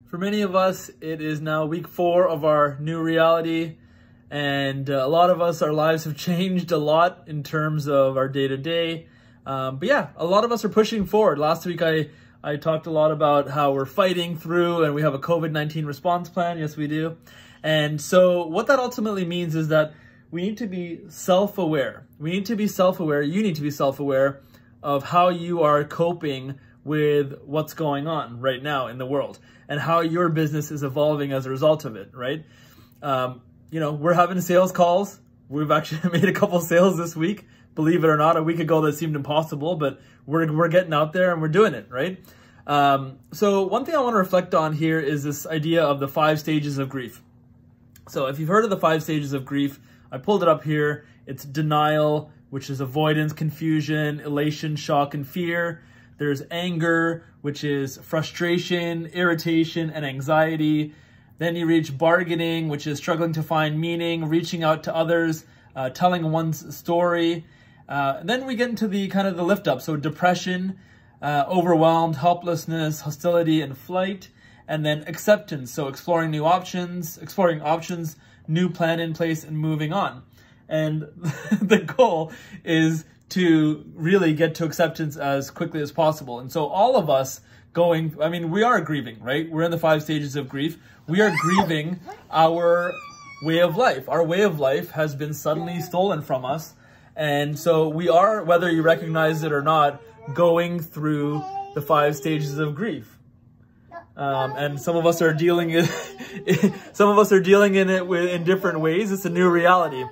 For many of us, it is now week 4 of our new reality, and a lot of us, our lives have changed a lot in terms of our day-to-day. But yeah, a lot of us are pushing forward. Last week, I talked a lot about how we're fighting through and we have a COVID-19 response plan. Yes, we do. And so what that ultimately means is that we need to be self-aware. We need to be self-aware. You need to be self-aware of how you are coping with what's going on right now in the world and how your business is evolving as a result of it, right? You know, we're having sales calls. We've actually made a couple sales this week. Believe it or not, a week ago that seemed impossible, but we're getting out there and we're doing it, right? So one thing I want to reflect on here is this idea of the 5 stages of grief. So if you've heard of the 5 stages of grief, I pulled it up here. It's denial, which is avoidance, confusion, elation, shock, and fear. There's anger, which is frustration, irritation, and anxiety. Then you reach bargaining, which is struggling to find meaning, reaching out to others, telling one's story. Then we get into the kind of the lift up. So depression, overwhelmed, helplessness, hostility, and flight. And then acceptance. So exploring options, new plan in place, and moving on. And the goal is to really get to acceptance as quickly as possible. And so all of us we are grieving, right? We're in the 5 stages of grief. We are grieving our way of life. Our way of life has been suddenly stolen from us. And so we are, whether you recognize it or not, going through the 5 stages of grief. And some of us are dealing in it in different ways. It's a new reality.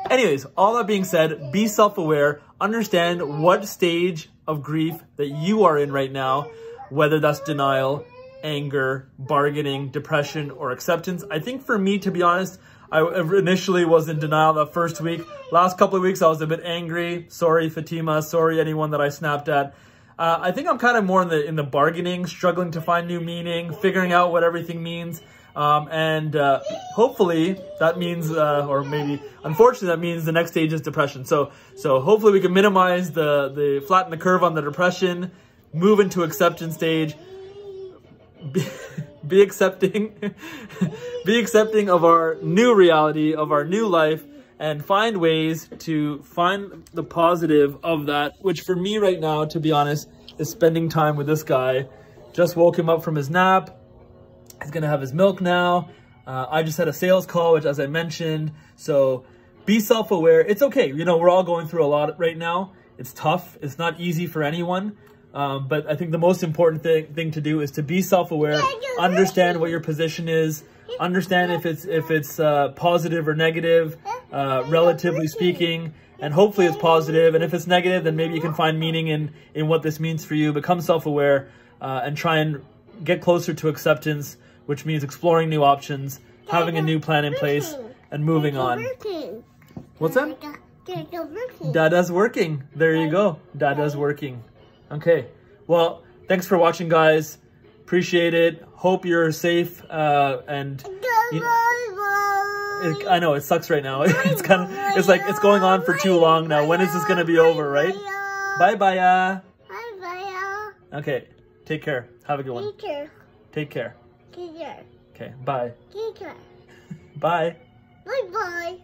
Anyways, all that being said, be self-aware, understand what stage of grief that you are in right now, whether that's denial, anger, bargaining, depression, or acceptance. I think for me, to be honest, I initially was in denial that first week. Last couple of weeks, I was a bit angry. Sorry, Fatima. Sorry, anyone that I snapped at. I think I'm kind of more in the bargaining, struggling to find new meaning, figuring out what everything means. Hopefully that means, or maybe unfortunately that means the next stage is depression. So hopefully we can minimize flatten the curve on the depression, move into acceptance stage, be accepting of our new reality, of our new life, and find ways to find the positive of that, which for me right now, to be honest, is spending time with this guy. Just woke him up from his nap. He's gonna have his milk now. I just had a sales call, which, as I mentioned, so be self-aware. It's okay. You know, we're all going through a lot right now. It's tough. It's not easy for anyone. But I think the most important thing to do is to be self-aware, understand what your position is, understand if it's positive or negative, relatively speaking, and hopefully it's positive. And if it's negative, then maybe you can find meaning in what this means for you. Become self-aware and try and get closer to acceptance, which means exploring new options, having a new plan in place, and moving on. What's that? Dada's working. There you go. Dada's working. Okay. Well, thanks for watching, guys. Appreciate it. Hope you're safe. And I know it sucks right now. It's like it's going on for too long now. When is this gonna be over, right? Bye, bye. Okay. Take care. Have a good one. Take care. Okay. Bye. Bye. Bye. Bye.